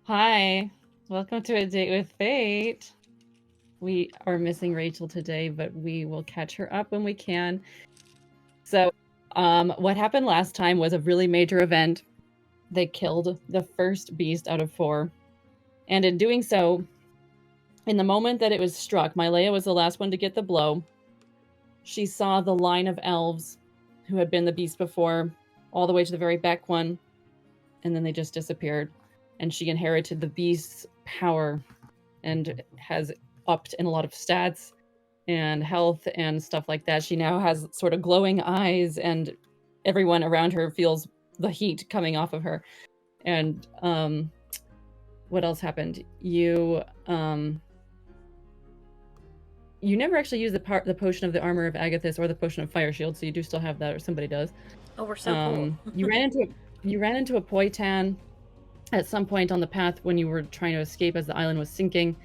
Hi, welcome to A Date with Fate. We are missing Rachel today, but we will catch her up when we can. So, what happened last time was a really major event. They killed the first beast out of 4. And in doing so, in the moment that it was struck, Mylea was the last one to get the blow. She saw the line of elves who had been the beast before, all the way to the very back one, and then they just disappeared. And she inherited the beast's power and has upped in a lot of stats and health and stuff like that. She now has sort of glowing eyes, and everyone around her feels the heat coming off of her. And what else happened? You never actually used the potion of the armor of Agathis or the potion of fire shield, so you do still have that, or somebody does. Oh, we're so cool. You ran into a Poitan at some point on the path when you were trying to escape as the island was sinking,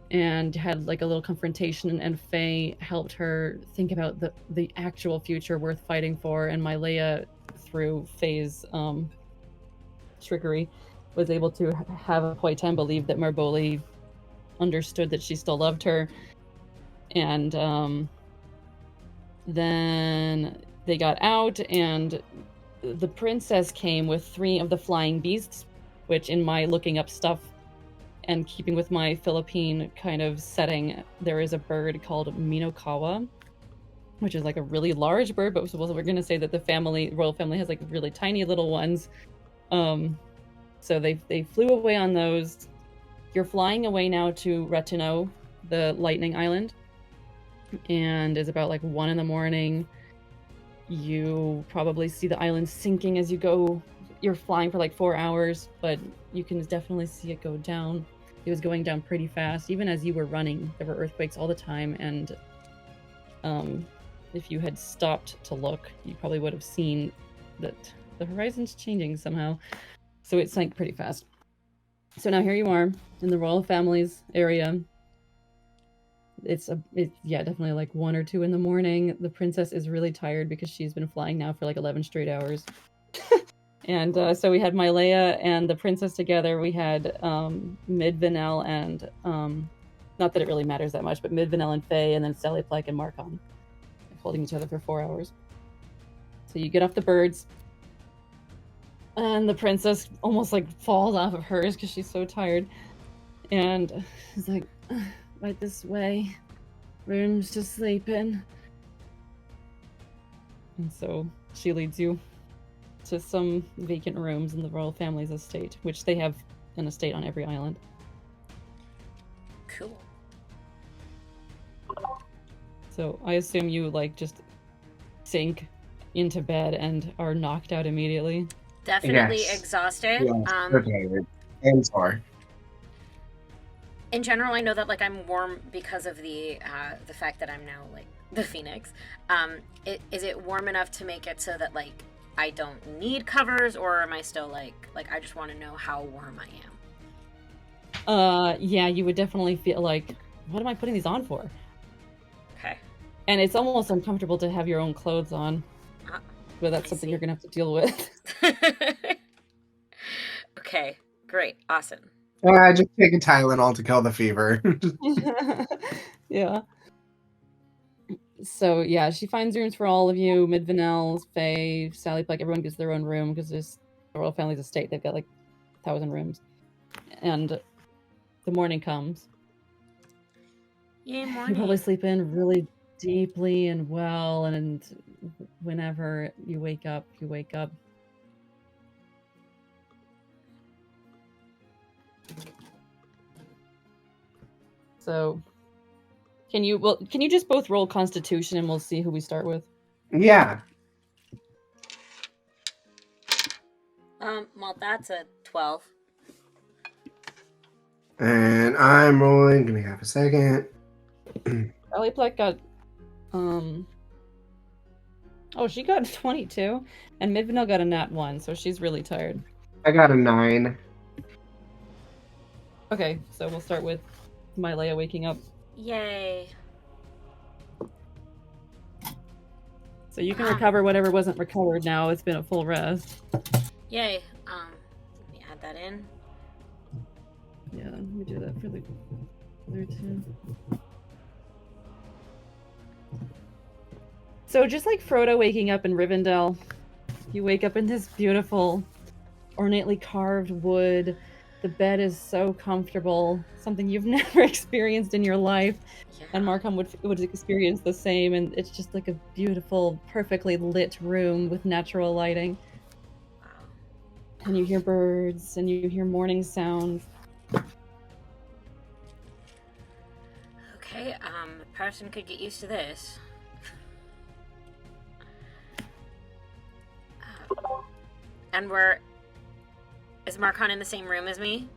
and had like a little confrontation, and Faye helped her think about the actual future worth fighting for, and Mylea, through Faye's trickery, was able to have a Poitan believe that Marboli understood that she still loved her. And then they got out, and the princess came with 3 of the flying beasts, which, in my looking up stuff and keeping with my Philippine kind of setting, there is a bird called Minokawa, which is like a really large bird, but we're going to say that the royal family has like really tiny little ones. So they flew away on those. You're flying away now to Retino, the lightning island, and it's about like 1 a.m. You probably see the island sinking as you go. You're flying for like 4 hours, but you can definitely see it go down. It was going down pretty fast. Even as you were running, there were earthquakes all the time, and if you had stopped to look, you probably would have seen that the horizon's changing somehow. So it sank pretty fast. So now here you are in the royal family's area. It's definitely like 1 or 2 a.m. The princess is really tired because she's been flying now for like 11 straight hours. And so we had Mylea and the princess together. We had Midvanel and not that it really matters that much, but Midvanel and Faye, and then Sally Plike and Marcon holding each other for 4 hours. So you get off the birds, and the princess almost like falls off of hers because she's so tired, and is like, right this way, rooms to sleep in. And so she leads you to some vacant rooms in the royal family's estate, which they have an estate on every island. Cool. So I assume you like just sink into bed and are knocked out immediately. Definitely Yes. exhausted. Yes, okay. And sorry. In general, I know that like I'm warm because of the fact that I'm now like the Phoenix. Is it warm enough to make it so that like I don't need covers, or am I still like I just want to know how warm I am? Yeah, you would definitely feel like, what am I putting these on for? Okay. And it's almost uncomfortable to have your own clothes on. But that's something you're gonna have to deal with. Okay, great, awesome. Just take a Tylenol to kill the fever. Yeah. So yeah, she finds rooms for all of you. Midvanel, Faye, Sally Plike, everyone gets their own room because there's the royal family's estate. They've got like 1,000 rooms. And the morning comes. Yay, morning. You probably sleep in really deeply and well, and whenever you wake up, you wake up. So can you just both roll Constitution and we'll see who we start with? Yeah. Well, that's a 12. And I'm rolling. Give me half a second. Sally Plek got she got 22, and Midvanel got a nat 1, so she's really tired. I got a 9. Okay, so we'll start with Mylea waking up. Yay. So you can recover whatever wasn't recovered now. It's been a full rest. Yay. Let me add that in. me do that for the other two. So just like Frodo waking up in Rivendell, you wake up in this beautiful, ornately carved wood. The bed is so comfortable, something you've never experienced in your life. Yeah. And Marcon would experience the same, and it's just like a beautiful, perfectly lit room with natural lighting. Wow. And you hear birds, and you hear morning sounds. Okay, a person could get used to this. And is Marcon in the same room as me?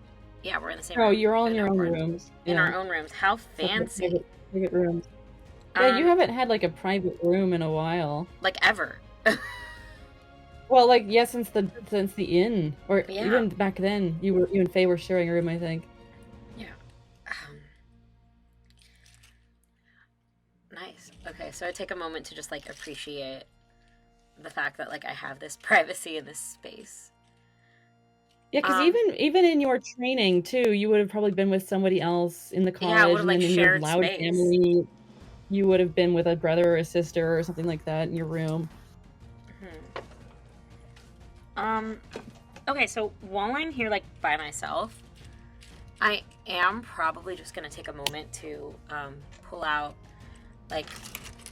Yeah, we're in the same room. Oh, you're all in your own rooms. In our own rooms. How fancy. Private rooms. Yeah, you haven't had like a private room in a while. Like ever. Well, like yeah, since the inn, or even back then, you and Faye were sharing a room, I think. Yeah. Nice. Okay, so I take a moment to just like appreciate the fact that like I have this privacy in this space. Yeah, because even in your training too, you would have probably been with somebody else in the college, and like, then in your loud space. family, you would have been with a brother or a sister or something like that in your room. Okay, so while I'm here like by myself, I am probably just gonna take a moment to pull out like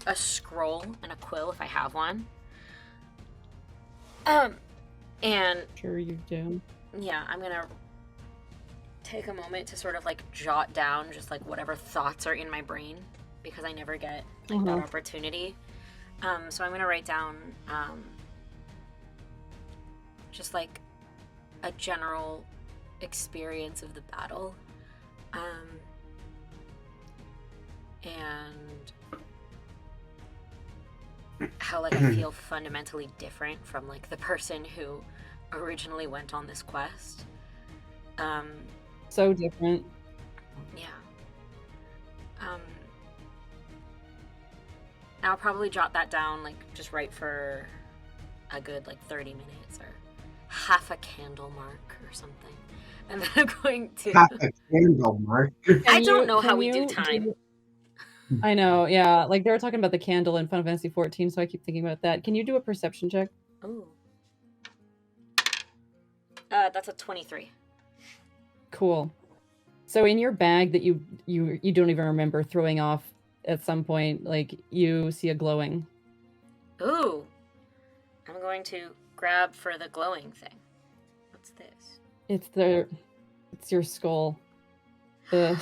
a scroll and a quill if I have one. And sure you do. Yeah, I'm gonna take a moment to sort of like jot down just like whatever thoughts are in my brain, because I never get like that opportunity. So I'm gonna write down just like a general experience of the battle, and how like I feel fundamentally different from like the person who originally went on this quest. So different. Yeah. I'll probably jot that down, like just right for a good like 30 minutes or half a candle mark or something. And then I'm going to half a candle mark. I don't know how we do time. I know, yeah. Like they were talking about the candle in Final Fantasy 14, so I keep thinking about that. Can you do a perception check? Ooh. That's a 23. Cool. So in your bag that you don't even remember throwing off at some point, like you see a glowing. Ooh. I'm going to grab for the glowing thing. What's this? It's your skull. The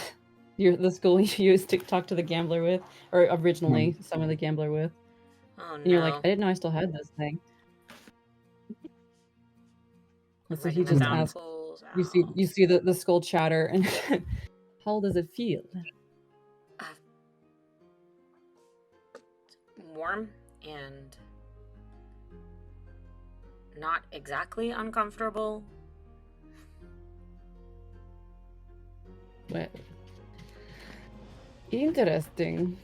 skull you used to talk to the gambler with, or originally summon the gambler with. Oh no. And you're like, I didn't know I still had this thing. So he just asks, you see the skull chatter, and how does it feel? Warm and not exactly uncomfortable. Well, interesting.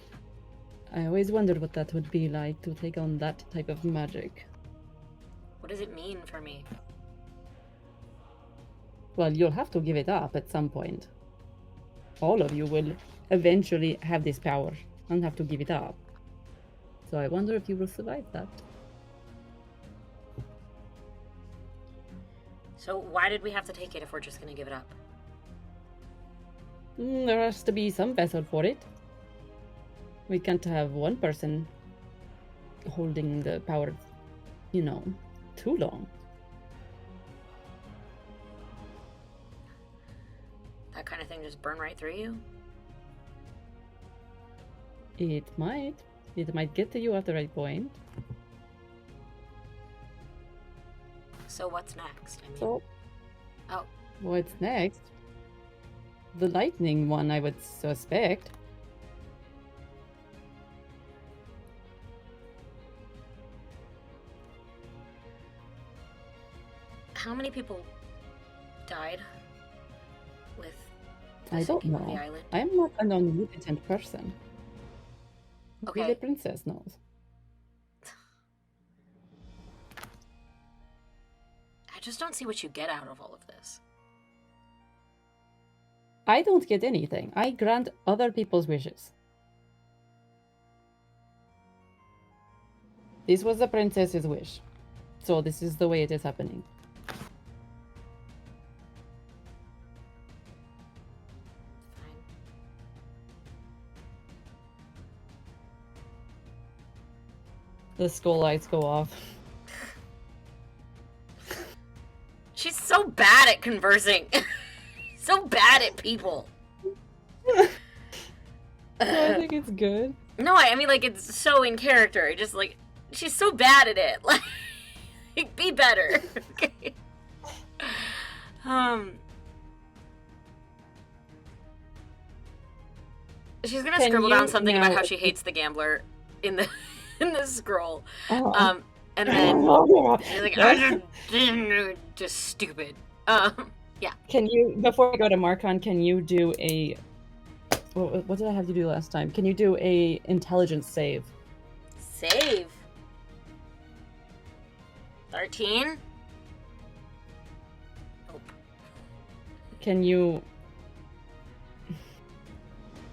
I always wondered what that would be like to take on that type of magic. What does it mean for me? Well, you'll have to give it up at some point. All of you will eventually have this power and have to give it up. So I wonder if you will survive that. So why did we have to take it if we're just going to give it up? There has to be some vessel for it. We can't have one person holding the power, too long. That kind of thing just burn right through you? It might. It might get to you at the right point. So what's next? What's next? The lightning one, I would suspect. How many people died with I don't know. the island? I'm not an omnipotent person. Okay. Maybe the princess knows. I just don't see what you get out of all of this. I don't get anything. I grant other people's wishes. This was the princess's wish. So this is the way it is happening. The skull lights go off. She's so bad at conversing. So bad at people. I think it's good. No, I mean, like, it's so in character. Just, like, she's so bad at it. Like, be better. Okay. She's gonna scribble down something about how she hates the gambler in the scroll. Oh. And then she's like, I just stupid. Yeah. Can you, before we go to Marcon, can you do a... What did I have you do last time? Can you do a intelligence save? Save? 13? Nope. Can you...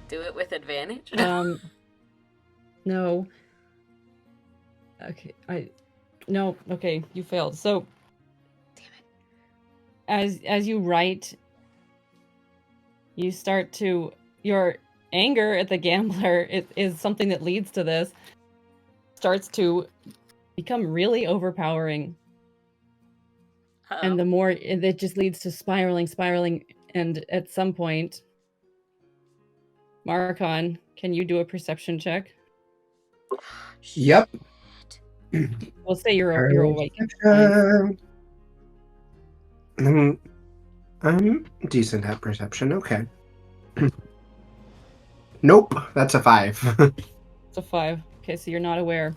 Do it with advantage? No. Okay, No, okay, you failed. So... Damn it. As you write, you start to... Your anger at the gambler is something that leads to this. Starts to become really overpowering. Uh-oh. And the more... It just leads to spiraling, and at some point... Marcon, can you do a perception check? Yep. We'll say you're awake. I'm decent at perception. Okay. Nope, that's a 5. It's a 5. Okay, so you're not aware.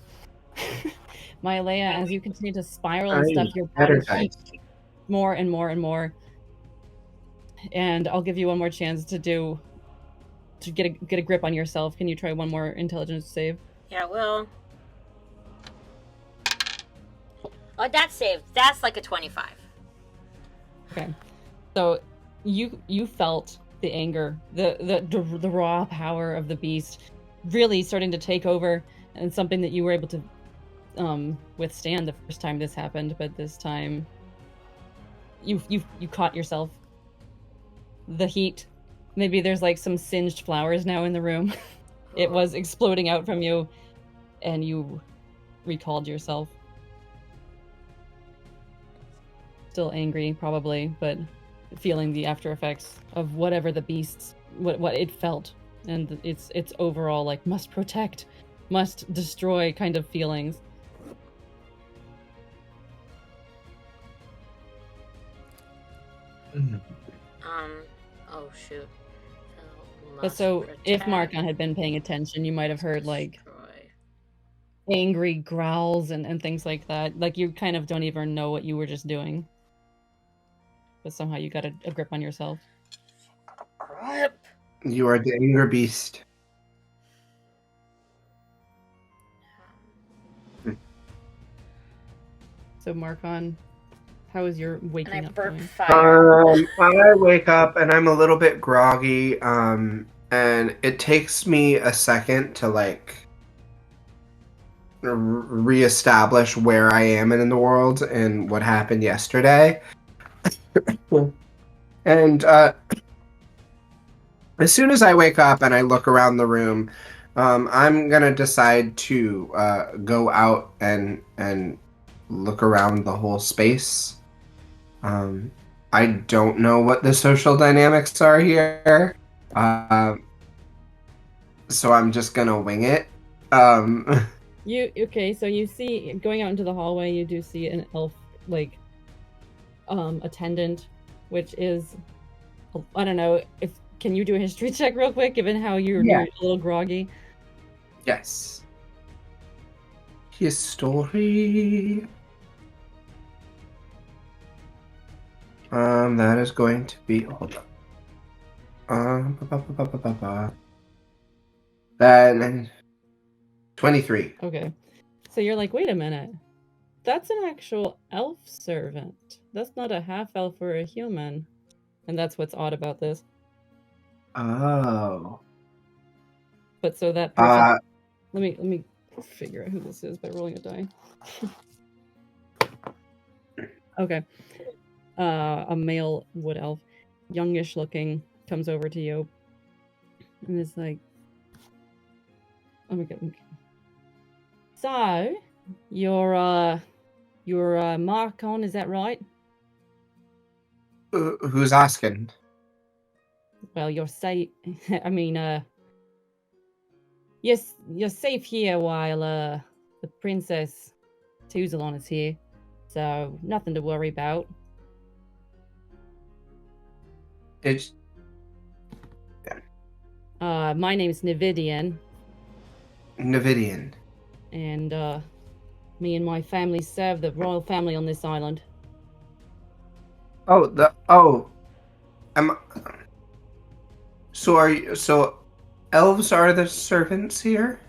Myalea, as you continue to spiral and stuff, your body heats more and more and more. And I'll give you one more chance to get a grip on yourself. Can you try one more intelligence save? Yeah, well. Oh, that's saved. That's like a 25. Okay. So you felt the anger, the raw power of the beast really starting to take over, and something that you were able to withstand the first time this happened, but this time you caught yourself. The heat. Maybe there's like some singed flowers now in the room. It was exploding out from you, and you recalled yourself. Still angry, probably, but feeling the after effects of whatever the beasts, what it felt, and its overall like must protect, must destroy kind of feelings. Oh shoot. But so, if Marcon had been paying attention, you might have heard like angry growls and things like that. Like you kind of don't even know what you were just doing. But somehow you got a grip on yourself. You are the anger beast. So Marcon, how is your waking up going? I wake up and I'm a little bit groggy, and it takes me a second to like reestablish where I am in the world and what happened yesterday. And as soon as I wake up and I look around the room, I'm gonna decide to go out and look around the whole space. I don't know what the social dynamics are here, so I'm just gonna wing it. So you see, going out into the hallway, you do see an elf like attendant, which is, I don't know, can you do a history check real quick, given how you're a little groggy? Yes. History. That is going to be, hold on. Then 23. Okay. So you're like, wait a minute. That's an actual elf servant. That's not a half elf or a human. And that's what's odd about this. Oh. But so that person, let me figure out who this is by rolling a die. Okay. A male wood elf, youngish looking, comes over to you and is like, oh my god. So, you're Marcon, is that right? Who's asking? Well, you're safe. I mean, yes, you're safe here while the princess Tuzalon is here, so nothing to worry about. It's My name's Nividian, Navidian. and me and my family serve the royal family on this island. So elves are the servants here?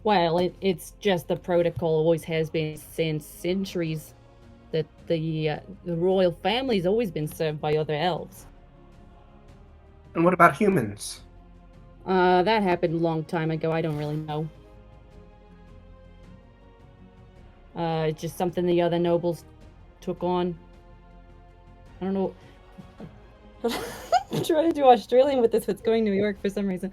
Well, it's just the protocol, always has been since centuries, that the royal family's always been served by other elves. And what about humans? That happened a long time ago. I don't really know. It's just something the other nobles took on. I don't know. I'm trying to do Australian with this, but it's going to New York for some reason.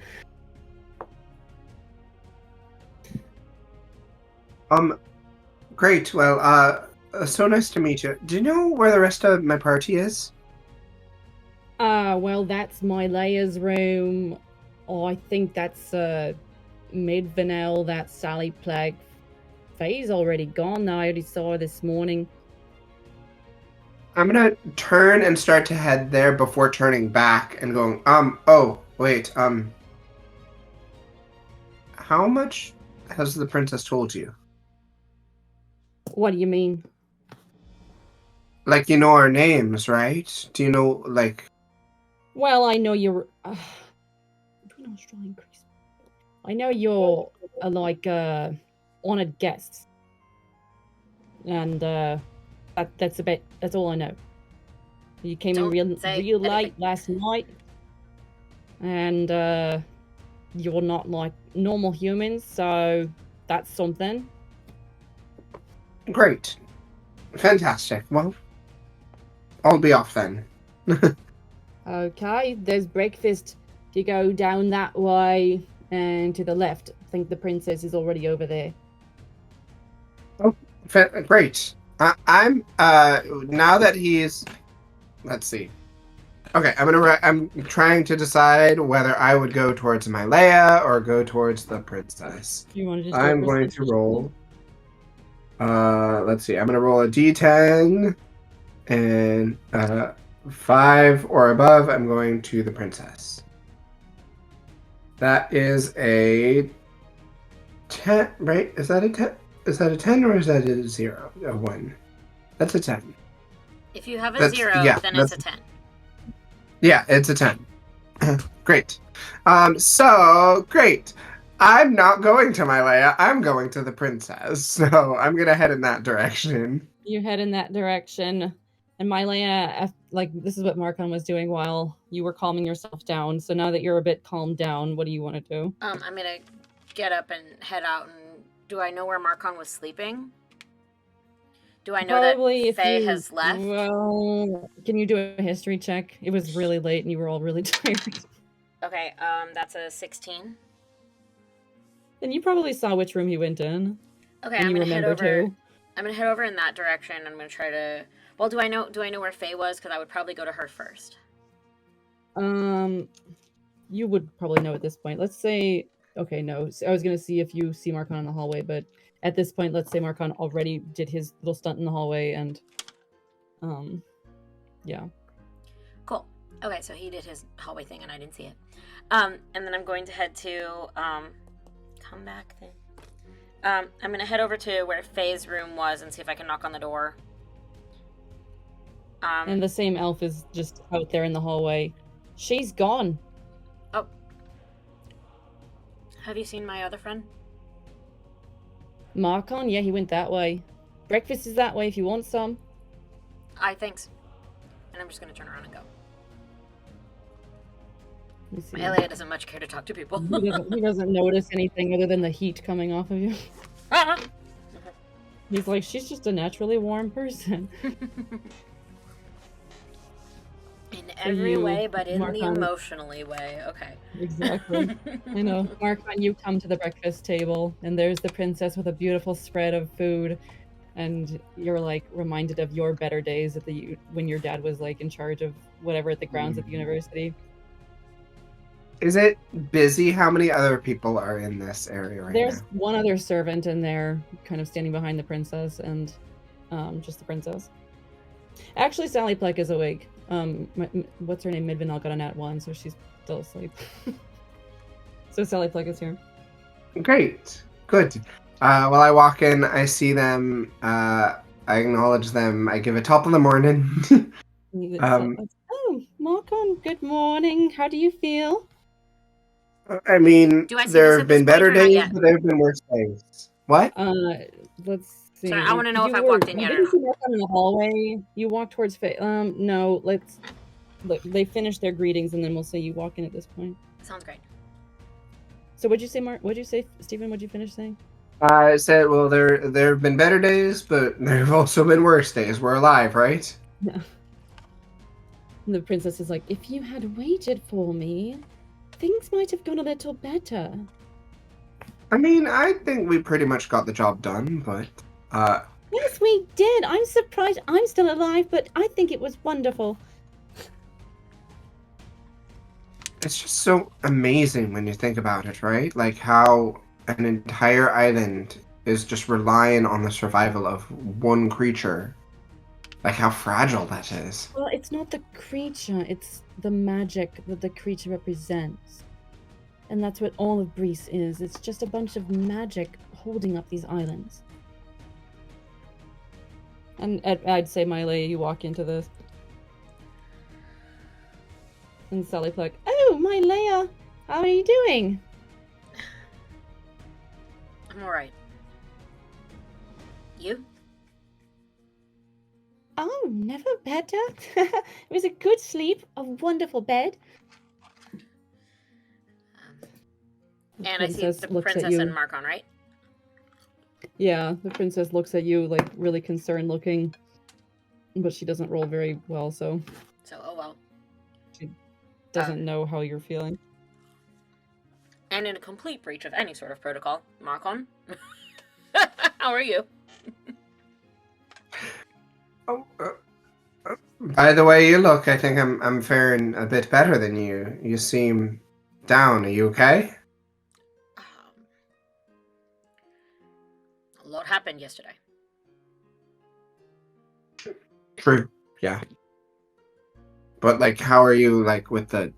Great. Well, so nice to meet you. Do you know where the rest of my party is? Well, that's my Leia's room. Oh, I think that's, Mid-Vanel, that's Sally Plague. Faye's already gone now. I already saw her this morning. I'm gonna turn and start to head there before turning back and going, how much has the princess told you? What do you mean? Like, you know our names, right? Do you know, like... Well, I know you're... doing Australian Christmas. I know you're, honored guests. And, that's all I know. You came in real late last night. And, you're not like normal humans, so that's something. Great. Fantastic. Well, I'll be off then. Okay, there's breakfast. If you go down that way and to the left, I think the princess is already over there. Oh, great. I'm now that he's, let's see. Okay, I'm trying to decide whether I would go towards my Leia or go towards the princess. You want to just I'm going to roll. Let's see. I'm gonna roll a d10, and 5 or above, I'm going to the princess. That is a 10, right? Is that a 10? Is that a 10 or is that a 0? A 1? That's a 10. If you have a 0, then it's a 10. Yeah, it's a 10. Great. So great. I'm not going to my Leia. I'm going to the princess. So I'm gonna head in that direction. You head in that direction, and my Leia, like, this is what Marcon was doing while you were calming yourself down. So now that you're a bit calmed down, what do you want to do? I'm gonna get up and head out. And do I know where Marcon was sleeping? Do I know Probably that Faye has left? Well, can you do a history check? It was really late and you were all really tired. Okay, that's a 16. And you probably saw which room he went in. Okay, I'm gonna head over. I'm gonna head over in that direction. I'm gonna try to. Well, do I know where Faye was? Because I would probably go to her first. You would probably know at this point. Let's say. Okay, no. I was gonna see if you see Marcon in the hallway, but at this point, let's say Marcon already did his little stunt in the hallway, and yeah. Cool. Okay, so he did his hallway thing, and I didn't see it. And then I'm going to head to come back then. I'm gonna head over to where Faye's room was and see if I can knock on the door. And the same elf is just out there in the hallway. She's gone. Oh. Have you seen my other friend? Marcon? Yeah, he went that way. Breakfast is that way if you want some. Thanks. And I'm just gonna turn around and go. You see. Elia doesn't much care to talk to people. He doesn't notice anything other than the heat coming off of you. He's like, she's just a naturally warm person. In every you, way, but in the Marcon, emotionally way. Okay. exactly. I know. Marcon, you come to the breakfast table, and there's the princess with a beautiful spread of food, and you're like reminded of your better days at when your dad was like in charge of whatever at the grounds at the university. Is it busy? How many other people are in this area right There's now? one other servant in there, kind of standing behind the princess, and just the princess. Actually, Sally Pleck is awake. What's her name? Midvinal got a nat 1, so she's still asleep. So Sally Pleck is here. Great. Good. While I walk in, I see them. I acknowledge them. I give a top of the morning. Oh, Marcon, good morning. How do you feel? I mean, Do I see there this have at this been better point or not days, yet? but there have been worse days. What? Let's see. Sorry, I want to know if I walked in yet or Didn't not. you walk out in the hallway? You walked towards Faye. No, they finish their greetings and then we'll say you walk in at this point. Sounds great. So what'd you say, Mark? What'd you say, Stephen? What'd you finish saying? I said, well, there have been better days, but there have also been worse days. We're alive, right? Yeah. And the princess is like, if you had waited for me, things might have gone a little better. I mean, I think we pretty much got the job done, but Yes, we did. I'm surprised I'm still alive, but I think it was wonderful. it's just so amazing when you think about it, right? Like how an entire island is just relying on the survival of one creature. Like how fragile that is. Well, it's not the creature, it's the magic that the creature represents. And that's what all of Greece is. It's just a bunch of magic holding up these islands. And I'd say, Miley, you walk into this. And Sally Pluck, oh, my Leia, how are you doing? I'm alright. You? Oh, never better. It was a good sleep, a wonderful bed. And I see the princess and Marcon, right? Yeah, the princess looks at you, like, really concerned looking. But she doesn't roll very well, so... So, oh well. She doesn't know how you're feeling. And in a complete breach of any sort of protocol, Marcon, how are you? Oh, by the way you look, I think I'm faring a bit better than you. You seem down. Are you okay? A lot happened yesterday. True. Yeah. But like, how are you? Like with the?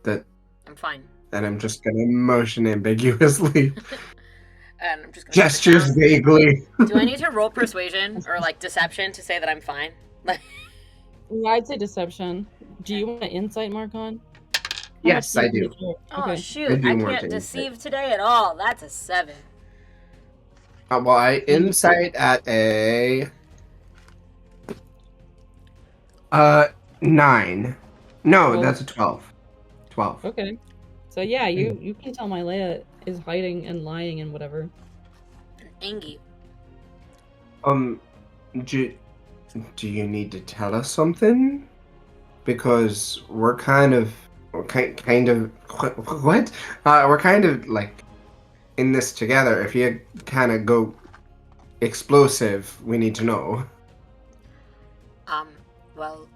I'm fine. And I'm just gonna motion ambiguously. And I'm just gonna Gestures vaguely. Do I need to roll persuasion or like deception to say that I'm fine? Like, Yeah, I'd say deception. Do you want an insight, Marcon? Yes, I do. oh Okay. shoot, I I do want can't to deceive insight. today at all. That's a 7. Well, I insight at a 9. No, Well, that's a 12. 12. Okay. So yeah, you can tell my Leia is hiding and lying and whatever. Angie. Do you need to tell us something? Because we're kind of what? We're kind of like in this together. If you kind of go explosive, we need to know. Well,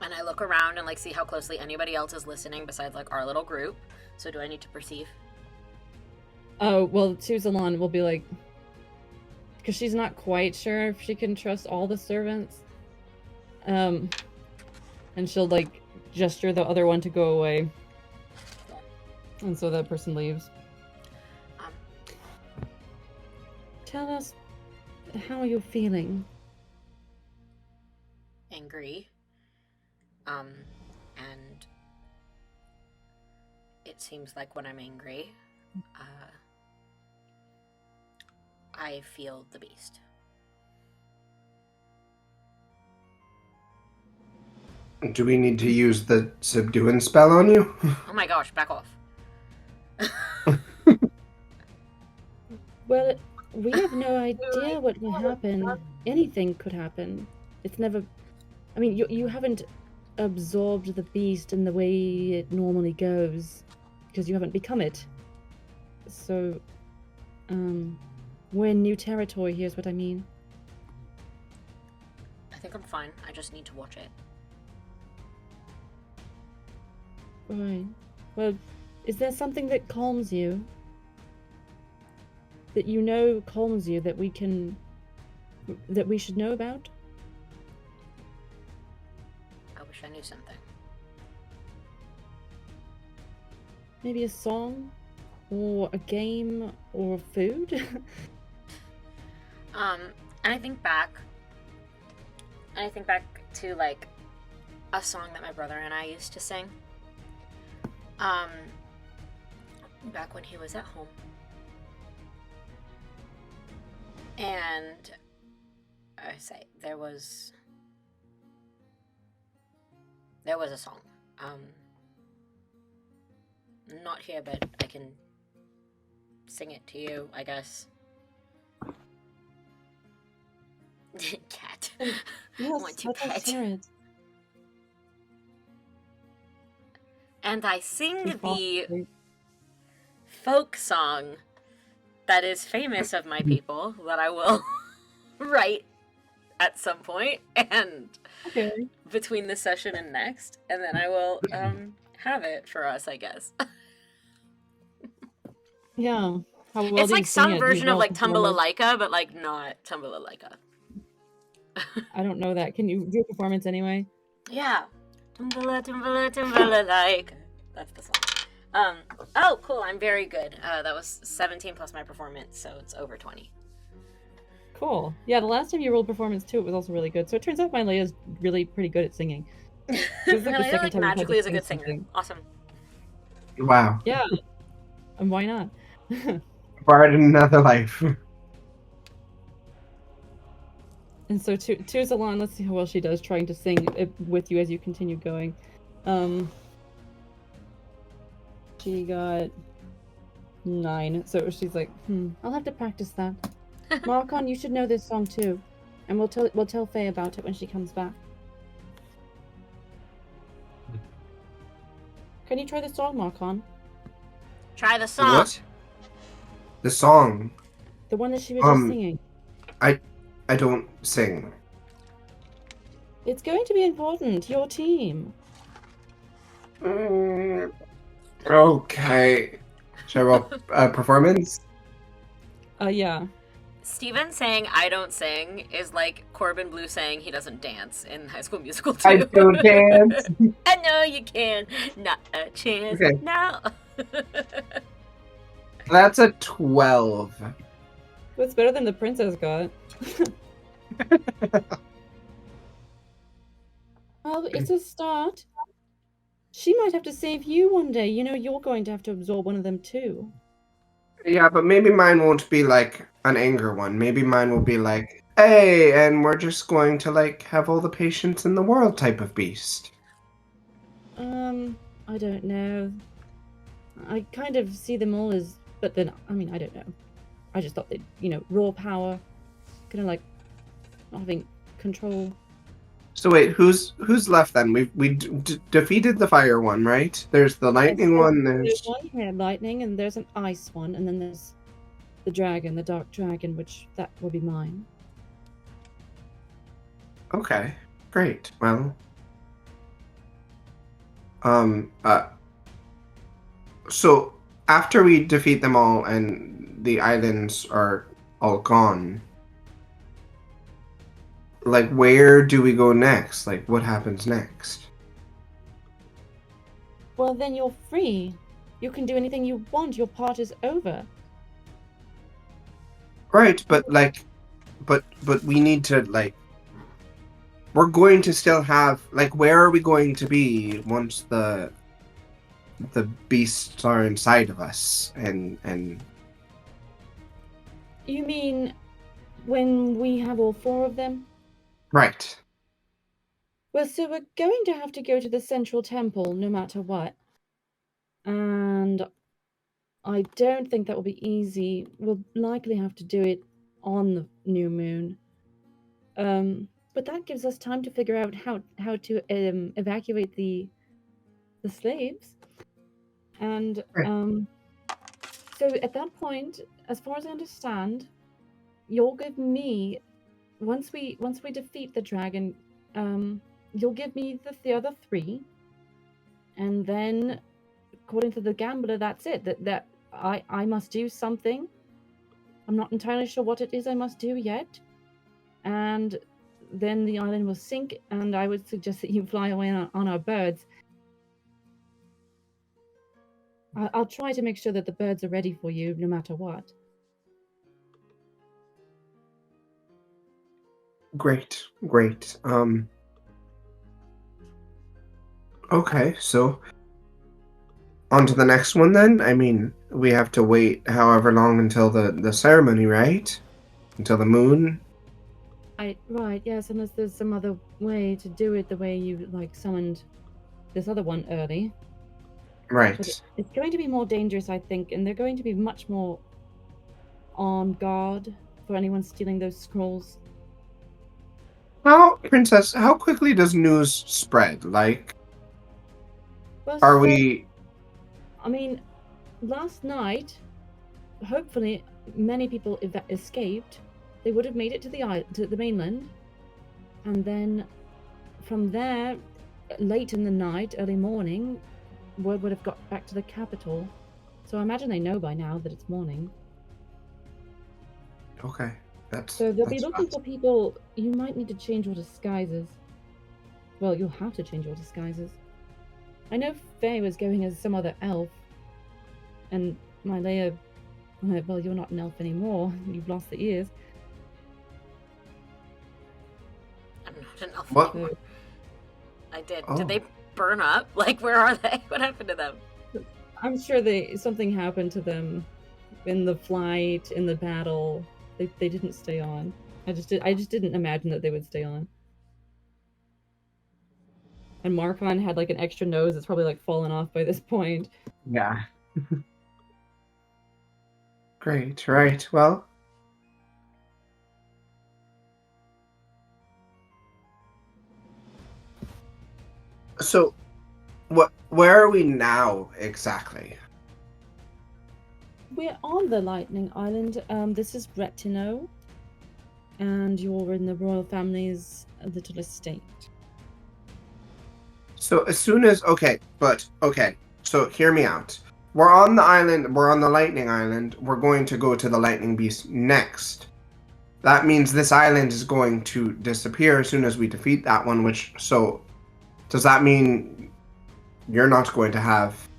and I look around and like see how closely anybody else is listening besides like our little group. So do I need to perceive? Oh, well, Suzalon will be like, because she's not quite sure if she can trust all the servants. And she'll like gesture the other one to go away. And so that person leaves. Tell us, how are you feeling? Angry. And it seems like when I'm angry, I feel the beast. Do we need to use the subduing spell on you? Oh my gosh, back off. Well, we have no idea what will happen. Anything could happen. It's never... I mean, you haven't absorbed the beast in the way it normally goes, because you haven't become it. So, we're in new territory, here's what I mean. I think I'm fine. I just need to watch it. Right. Well, is there something that calms you? That you know calms you that we should know about? I wish I knew something. Maybe a song? Or a game? Or food? And I think back to, like, a song that my brother and I used to sing. Back when he was at home. And I say there was a song. Not here, but I can sing it to you, I guess. Cat. Yes, Want to let us pet. hear it. And I sing the Possibly. folk song that is famous of my people that I will write at some point and Okay. between this session and next, and then I will have it for us, I guess. Yeah. How well It's do you like sing some it? version of like perform it? Tumbalalaika, but like not Tumbalalaika. I don't know that. Can you do a performance anyway? Yeah. Tumbalalaika. That's the song. Oh, cool. I'm very good. That was 17 plus my performance, so it's over 20. Cool. Yeah, the last time you rolled performance too, it was also really good. So it turns out my Leia's really pretty good at singing. This is like the Leia, second like, time we've had magically to is a sing good singer. something. Awesome. Wow. Yeah. And why not? Bard in another life. And so to Zalon, let's see how well she does trying to sing it with you as you continue going. She got 9, so she's like, I'll have to practice that. Marcon, you should know this song too, and we'll tell Faye about it when she comes back. Can you try the song, Marcon? Try the song. What? The song. The one that she was just singing. I don't sing. It's going to be important. Your team. Okay. Should I roll performance? Yeah. Steven saying I don't sing is like Corbin Blue saying he doesn't dance in High School Musical 2. I don't dance. I know you can. Not a chance. Okay. No. That's a 12. That's better than the princess got. Well, it's a start. She might have to save you one day. You know, you're going to have to absorb one of them too. Yeah, but maybe mine won't be like an anger one. Maybe mine will be like, hey, and we're just going to like have all the patience in the world type of beast. I don't know. I kind of see them all as, but then, I mean, I don't know. I just thought they'd, raw power, kind of like not having control. So wait, who's left then? We defeated the fire one, right? There's the lightning one. There's one here, lightning, and there's an ice one, and then there's the dragon, the dark dragon, which that will be mine. Okay, great. Well, so after we defeat them all and the islands are all gone, like, where do we go next? Like, what happens next? Well, then you're free. You can do anything you want. Your part is over. Right, but we need to, like, we're going to still have, like, where are we going to be once the beasts are inside of us and You mean when we have all 4 of them? right. Well, so we're going to have to go to the central temple no matter what. And I don't think that will be easy. We'll likely have to do it on the new moon. But that gives us time to figure out how to evacuate the slaves. And so at that point, as far as I understand, you'll give me once we defeat the dragon, you'll give me the other three, and then according to the gambler, that's it. That I must do something. I'm not entirely sure what it is I must do yet, and then the island will sink. And I would suggest that you fly away on our birds. I'll try to make sure that the birds are ready for you, no matter what. Great. Okay, so on to the next one then. I mean, we have to wait however long until the ceremony, right? Until the moon. Right, yes, unless there's some other way to do it the way you summoned this other one early. Right. But it's going to be more dangerous, I think, and they're going to be much more on guard for anyone stealing those scrolls. Princess, how quickly does news spread? Well, are we... I mean, last night, hopefully, many people escaped. They would have made it to the mainland, and then from there, late in the night, early morning, word would have got back to the capital. So I imagine they know by now that it's morning. Okay, so they'll be looking for people. You might need to change your disguises. Well, you'll have to change your disguises. I know Faye was going as some other elf, and Mylea, well, you're not an elf anymore. You've lost the ears. I'm not an elf What? anymore. I did. Oh. Did they burn up? Where are they? What happened to them? I'm sure something happened to them in the flight, in the battle. They didn't stay on. I just didn't imagine that they would stay on. And Marcon had an extra nose that's probably fallen off by this point. Yeah. Great, right. Well, so where are we now exactly? We're on the Lightning Island. This is Retino, and you're in the royal family's little estate. So as soon as so hear me out. We're on the island, we're on the Lightning Island, we're going to go to the Lightning Beast next. That means this island is going to disappear as soon as we defeat that one, so does that mean you're not going to have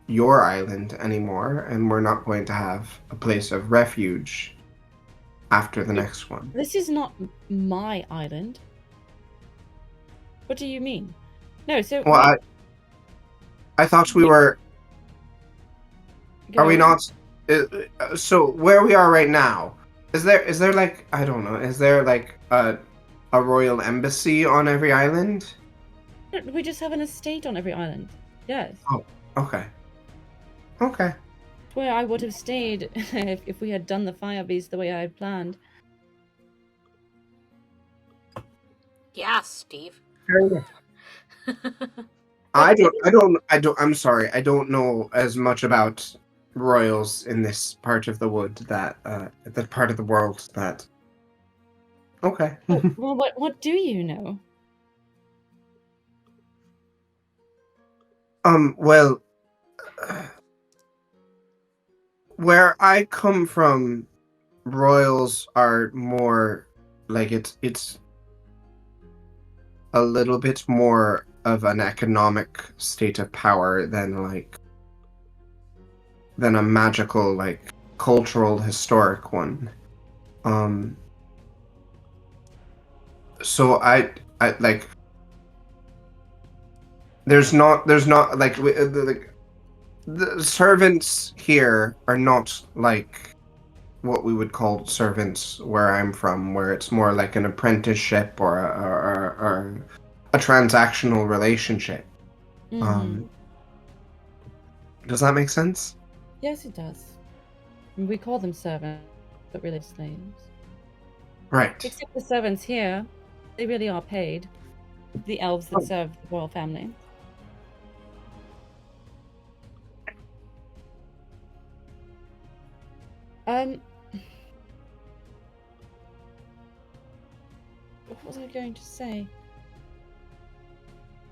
your island anymore, and we're not going to have a place of refuge after the next one? This is not my island. What do you mean? No, so... Well, I thought we were... Are we not... So, where we are right now, is there I don't know, is there a royal embassy on every island? We just have an estate on every island. Yes. Oh, okay. Where I would have stayed if we had done the fire beast the way I had planned. Yeah, Steve. I'm sorry. I don't know as much about royals in this part of the wood that part of the world that. Okay. Well, what do you know? Well, where I come from, royals are more it's a little bit more of an economic state of power than a magical, cultural, historic one. So I there's not the servants here are not like what we would call servants where I'm from, where it's more like an apprenticeship or a transactional relationship. Does that make sense? Yes, it does. We call them servants, but really slaves. Right. Except the servants here, they really are paid. The elves that serve the royal family. What was I going to say?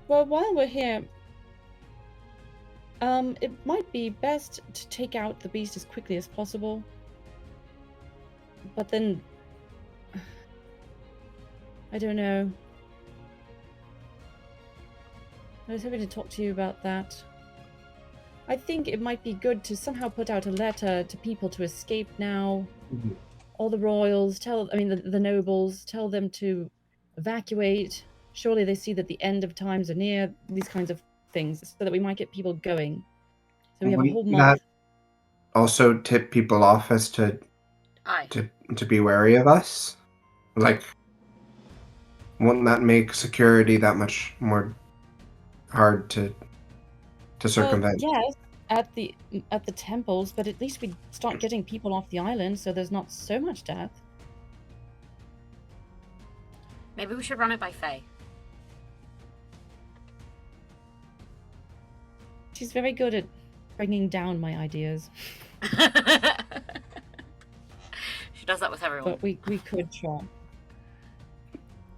Well, while we're here, it might be best to take out the beast as quickly as possible. But then, I don't know. I was hoping to talk to you about that. I think it might be good to somehow put out a letter to people to escape now. Mm-hmm. All the royals, the nobles, tell them to evacuate. Surely they see that the end of times are near, these kinds of things, so that we might get people going. So we have a whole month. That also tip people off as to be wary of us? Like, wouldn't that make security that much more hard to circumvent? Yes, at the temples, but at least we start getting people off the island, so there's not so much death. Maybe we should run it by Faye. She's very good at bringing down my ideas. She does that with everyone. But we could try.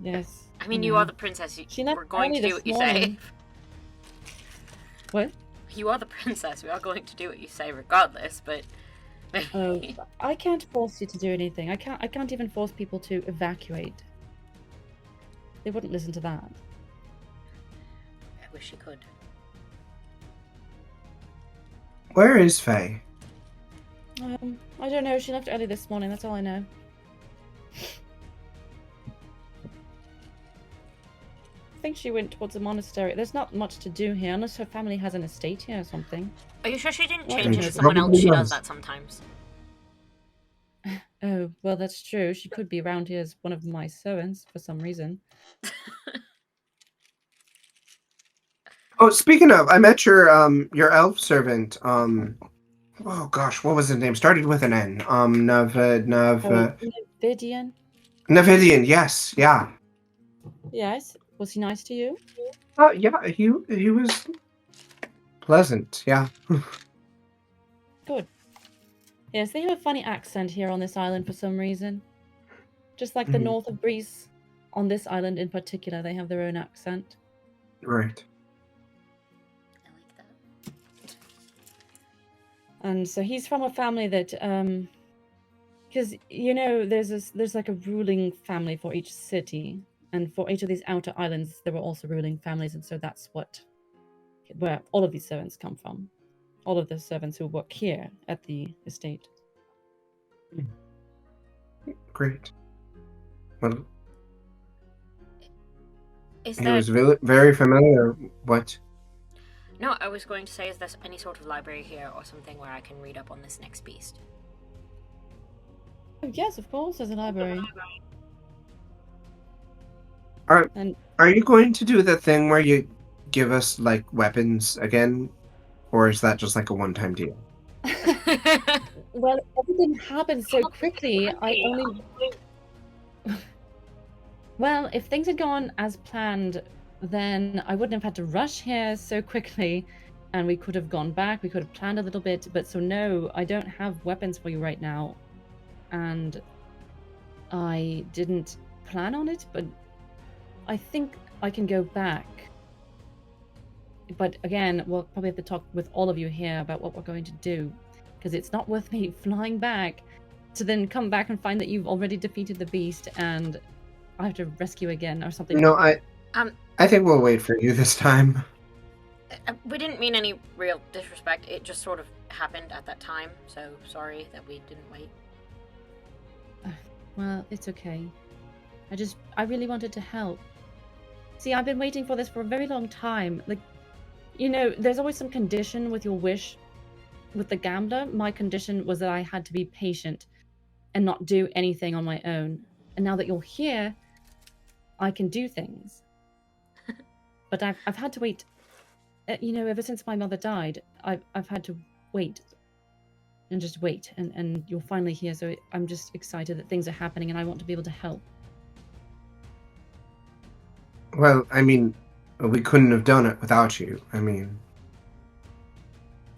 Yes. I mean, you are the princess. We're going to do what you say. What? You are the princess. We are going to do what you say regardless, but... Oh, I can't force you to do anything. I can't even force people to evacuate. They wouldn't listen to that. I wish you could. Where is Faye? I don't know. She left early this morning. That's all I know. I think she went towards the monastery. There's not much to do here, unless her family has an estate here or something. Are you sure she didn't change into someone else? She does that sometimes. Oh, well, that's true. She could be around here as one of my servants for some reason. Oh, speaking of, I met your elf servant. Oh gosh, what was his name? Started with an N. Navidian. Navidian, yes, yeah. Yes. Was he nice to you? Oh yeah, he was pleasant, yeah. Good. Yes, they have a funny accent here on this island for some reason. Just like the north of Greece, on this island in particular, they have their own accent. Right. I like that. And so he's from a family that, because there's like a ruling family for each city, and for each of these outer islands, there were also ruling families, and so that's where all of these servants come from. All of the servants who work here at the estate. Great. Well, he was very familiar. What? No, I was going to say, is there any sort of library here or something where I can read up on this next beast? Oh, yes, of course, there's a library. Are you going to do the thing where you give us like weapons again, or is that just like a one-time deal? Well, everything happened so quickly. Well, if things had gone as planned, then I wouldn't have had to rush here so quickly, and we could have gone back. We could have planned a little bit, but so no, I don't have weapons for you right now, and I didn't plan on it, but I think I can go back. But again, we'll probably have to talk with all of you here about what we're going to do, because it's not worth me flying back to then come back and find that you've already defeated the beast and I have to rescue again or something. No, I think we'll wait for you this time. We didn't mean any real disrespect. It just sort of happened at that time, so sorry that we didn't wait. Well, it's okay. I really wanted to help. See, I've been waiting for this for a very long time. Like, there's always some condition with your wish. With the gambler, my condition was that I had to be patient. and not do anything on my own. And now that you're here, I can do things. But I've had to wait. Ever since my mother died, I've had to wait and just wait. And you're finally here, so I'm just excited that things are happening, and I want to be able to help. Well, I mean, we couldn't have done it without you. I mean,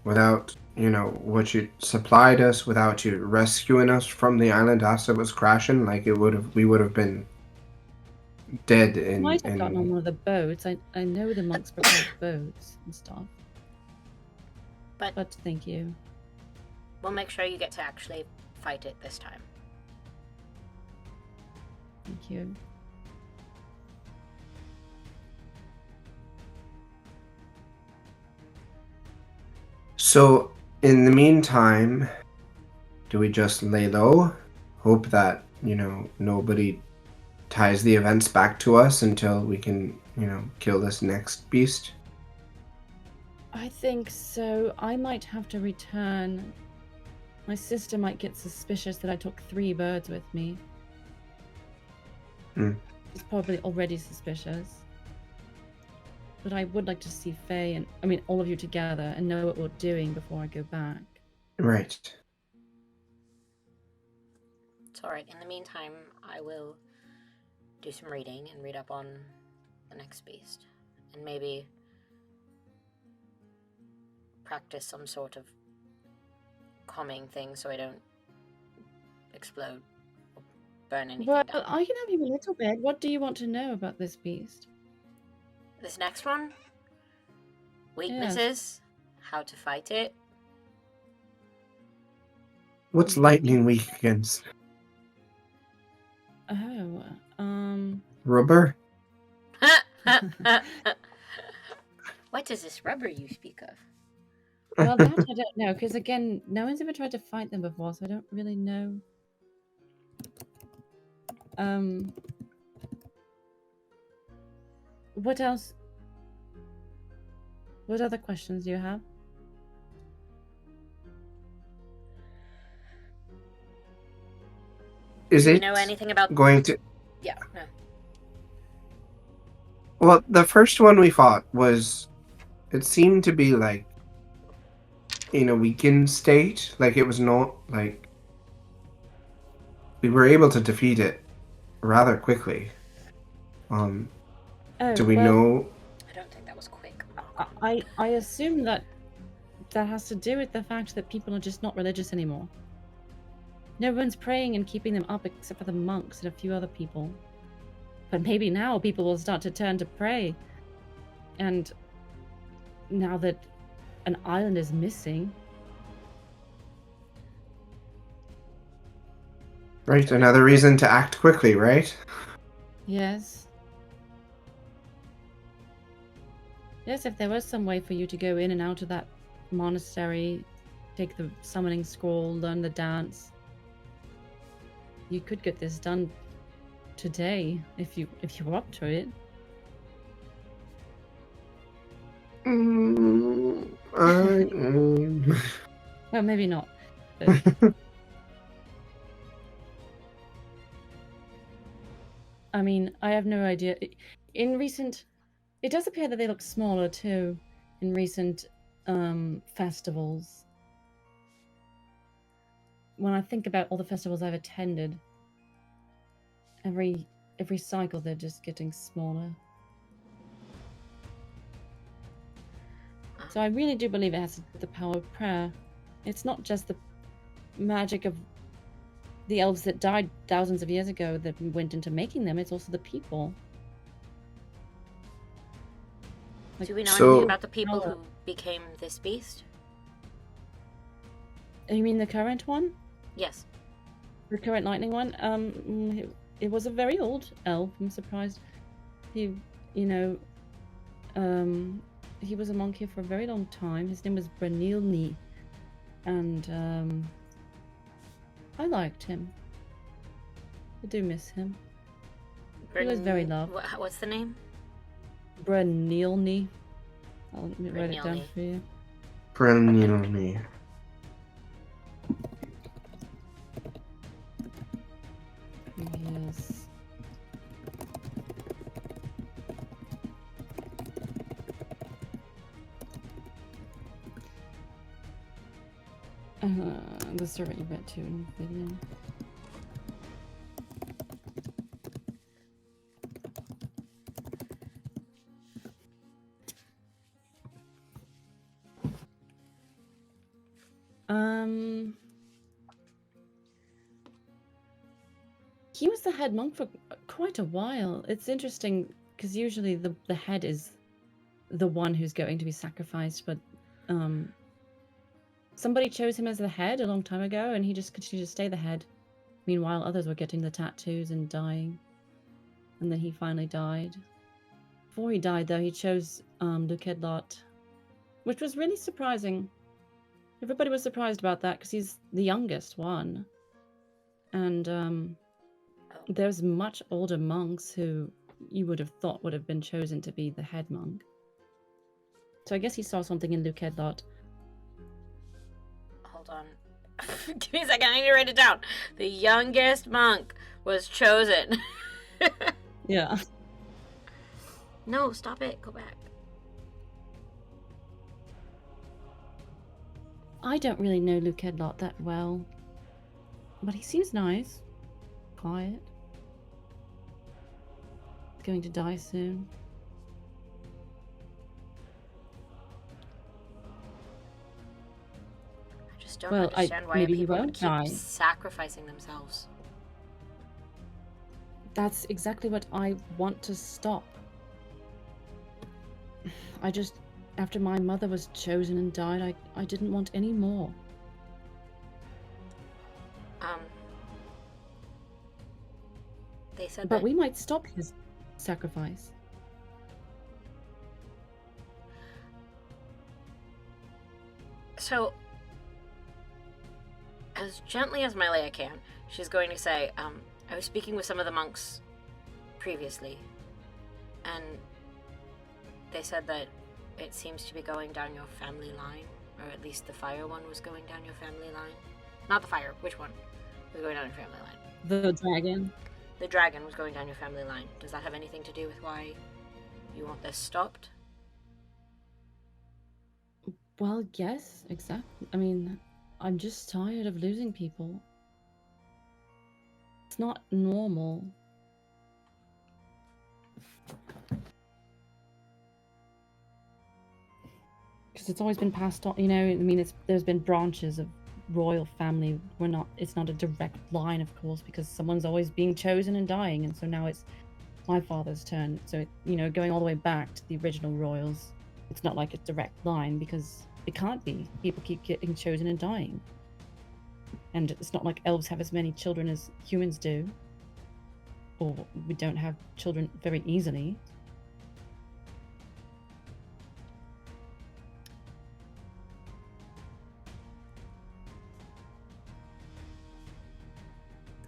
without, what you supplied us, without you rescuing us from the island as it was crashing, like we would have been dead I might have gotten on one of the boats. I know the monks prepared boats and stuff. But thank you. We'll make sure you get to actually fight it this time. Thank you. So, in the meantime, do we just lay low? Hope that, nobody ties the events back to us until we can, kill this next beast? I think so. I might have to return. My sister might get suspicious that I took 3 birds with me. She's probably already suspicious. But I would like to see Faye and, all of you together and know what we're doing before I go back. Right. It's alright. In the meantime, I will do some reading and read up on the next beast. And maybe practice some sort of calming thing so I don't explode or burn anything Well, down. I can help you a little bit. What do you want to know about this beast? This next one? Weaknesses? How to fight it? What's lightning weak against? Oh, Rubber? What is this rubber you speak of? Well, that I don't know, because again, no one's ever tried to fight them before, so I don't really know. What else? What other questions do you have? Is Do it you know anything about going to... Yeah, no. Well, the first one we fought it seemed to be like in a weakened state. Like it was not like we were able to defeat it rather quickly. Do we know? I don't think that was quick. I assume that has to do with the fact that people are just not religious anymore. No one's praying and keeping them up except for the monks and a few other people. But maybe now people will start to turn to pray. And now that an island is missing. Right, another reason to act quickly, right? Yes. Yes, if there was some way for you to go in and out of that monastery, take the summoning scroll, learn the dance, you could get this done today if you were up to it. Well, maybe not. But... I have no idea. It does appear that they look smaller too in recent festivals. When I think about all the festivals I've attended, every cycle they're just getting smaller. So I really do believe it has to do with the power of prayer. It's not just the magic of the elves that died thousands of years ago that went into making them, it's also the people. Do we know anything about the people who became this beast? You mean the current one? Yes. The current lightning one? It was a very old elf. I'm surprised. He was a monk here for a very long time. His name was Brenilni. And I liked him. I do miss him. He was very loved. What's the name? Brenilni. Let me write it down for you. Brenilni. The servant you met to in the video. He was the head monk for quite a while. It's interesting because usually the head is the one who's going to be sacrificed, but somebody chose him as the head a long time ago, and he just continued to stay the head. Meanwhile, others were getting the tattoos and dying, and then he finally died. Before he died, though, he chose Lukedlot, which was really surprising. Everybody was surprised about that because he's the youngest one, and there's much older monks who you would have thought would have been chosen to be the head monk. So I guess he saw something in Lukedlot. Hold on. Give me a second, I need to write it down. The youngest monk was chosen. Yeah. No, stop it. Go back. I don't really know Lukedlot that well, but he seems nice. Quiet. He's going to die soon. I just don't understand why people would keep die. sacrificing themselves. That's exactly what I want to stop. After my mother was chosen and died, I didn't want any more. They said But we might stop his sacrifice. So, as gently as Milea can, she's going to say, I was speaking with some of the monks previously, and they said that it seems to be going down your family line, or at least the fire one was going down your family line. Not the fire, which one was going down your family line? The dragon. The dragon was going down your family line. Does that have anything to do with why you want this stopped? Well, yes, exactly. I mean, I'm just tired of losing people. It's not normal. Because it's always been passed on, you know, I mean, there's been branches of royal family. It's not a direct line, of course, because someone's always being chosen and dying, and so now it's my father's turn. So, going all the way back to the original royals, it's not like a direct line, because it can't be. People keep getting chosen and dying. And it's not like elves have as many children as humans do. Or we don't have children very easily.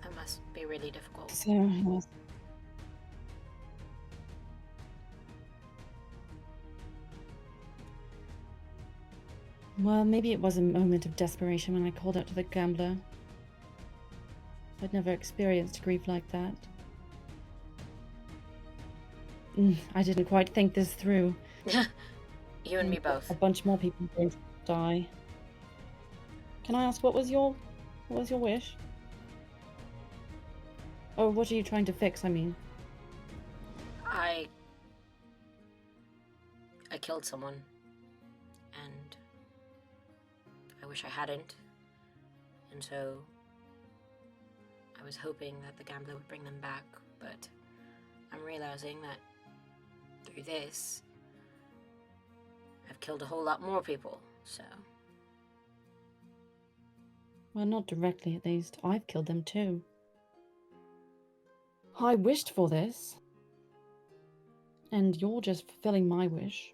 That must be really difficult. So, yes. Well, maybe it was a moment of desperation when I called out to the gambler. I'd never experienced grief like that. I didn't quite think this through. You and me both. A bunch more people are going to die. Can I ask, what was your wish? Or what are you trying to fix, I mean? I killed someone, and I wish I hadn't, and so I was hoping that the gambler would bring them back, but I'm realizing that through this, I've killed a whole lot more people, so... Well, not directly, at least. I've killed them too. I wished for this, and you're just fulfilling my wish.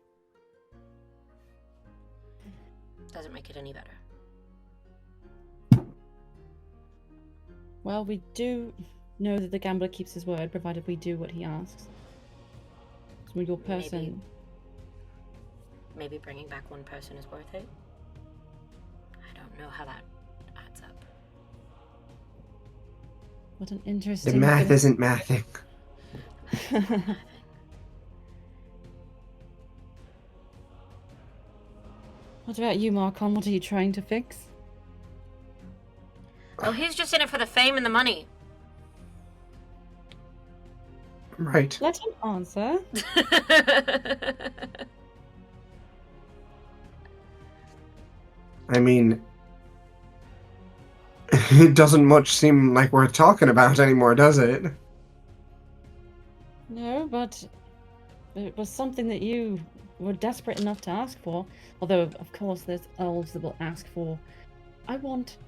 Doesn't make it any better. Well, we do know that the gambler keeps his word, provided we do what he asks. So your person... Maybe bringing back one person is worth it? I don't know how that adds up. What an interesting... The math isn't mathing. What about you, Marcon? What are you trying to fix? Oh, he's just in it for the fame and the money. Right. Let him answer. I mean, it doesn't much seem like we're talking about anymore, does it? No, but it was something that you were desperate enough to ask for. Although, of course, there's elves that will ask for, I want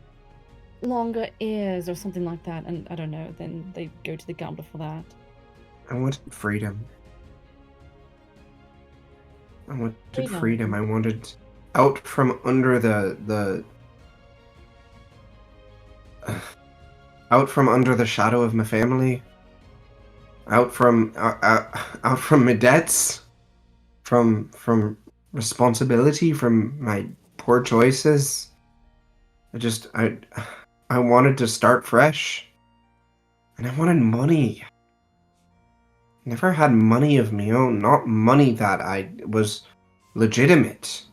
longer ears or something like that, and I don't know, then they go to the gambler for that. I wanted freedom. I wanted Freedom. freedom. I wanted out from under the out from under the shadow of my family. Out from my debts, from responsibility, from my poor choices. I wanted to start fresh, and I wanted money. Never had money of my own, not money that I was legitimate.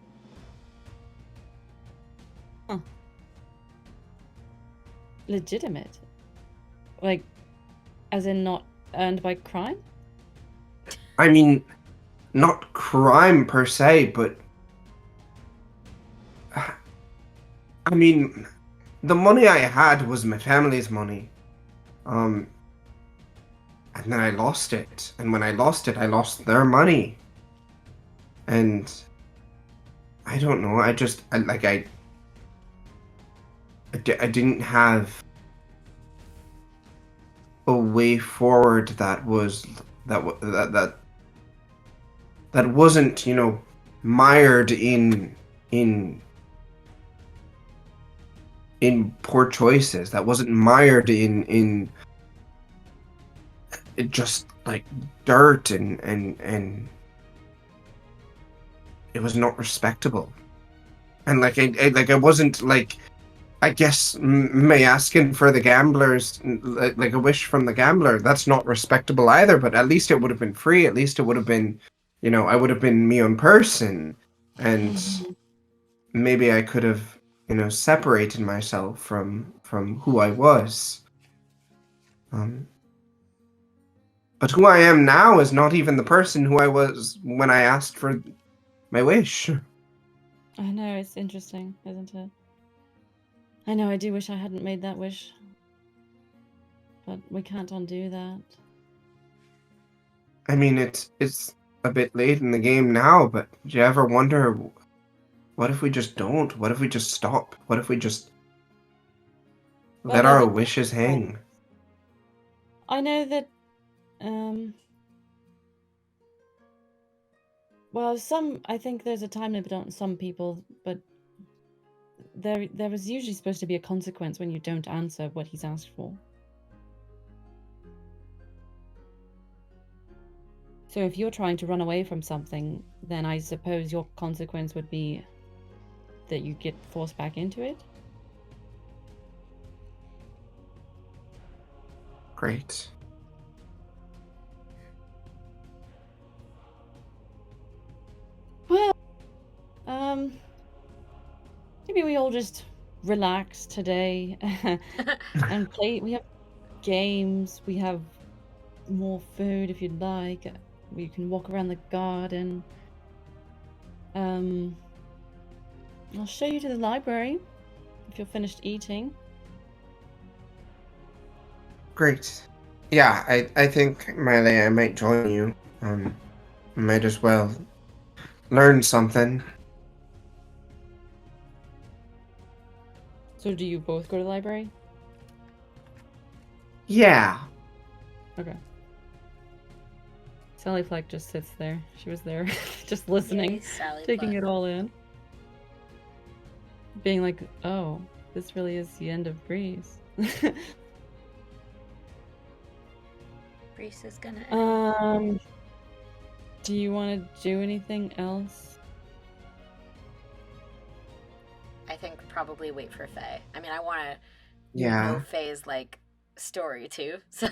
Legitimate? Like, as in not earned by crime? I mean, not crime per se, but I mean, the money I had was my family's money. And then I lost it. And when I lost it, I lost their money. And I don't know. I didn't have a way forward that wasn't, mired in poor choices. That wasn't mired in just like dirt and it was not respectable. And I wasn't like, I guess me asking for the gamblers, like a wish from the gambler, that's not respectable either, but at least it would have been free. At least it would have been, I would have been me own person. And maybe I could have, separated myself from who I was. But who I am now is not even the person who I was when I asked for my wish. I know, it's interesting, isn't it? I know, I do wish I hadn't made that wish. But we can't undo that. I mean, it's a bit late in the game now, but do you ever wonder, what if we just don't? What if we just stop? What if we just let our wishes hang? I know that, well, I think there's a time limit on some people, but there is usually supposed to be a consequence when you don't answer what he's asked for. So if you're trying to run away from something, then I suppose your consequence would be that you get forced back into it? Great. Well, maybe we all just relax today and play. We have games, we have more food if you'd like. We can walk around the garden. I'll show you to the library if you're finished eating. Great. Yeah, I think, Miley, I might join you. Might as well learn something. So do you both go to the library? Yeah. Okay. Sally Fleck just sits there. She was there, just listening, Yay, taking it all in. Being like, oh, this really is the end of Greece. Greece is gonna end. Do you want to do anything else? I think probably wait for Faye. I mean, I want to know Faye's story too, so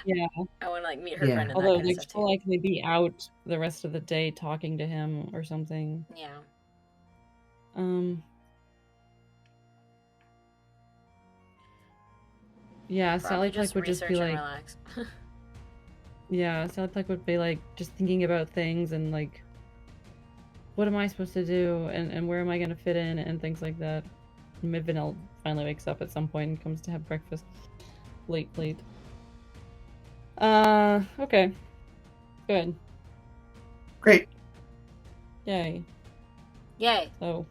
yeah, I want to meet her friend. And although that kind of stuff she'll likely be out the rest of the day talking to him or something. Yeah. Yeah, Sally Probably Pluck just would just research be and like, relax. yeah, Sally Pluck would be like just thinking about things and like, what am I supposed to do and where am I gonna fit in and things like that. Midvanel finally wakes up at some point and comes to have breakfast. Late. Okay. Good. Great. Yay. Yay. So,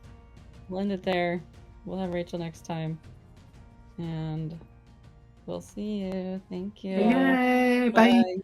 we'll end it there. We'll have Rachel next time. And we'll see you. Thank you. Yay. Bye. Bye.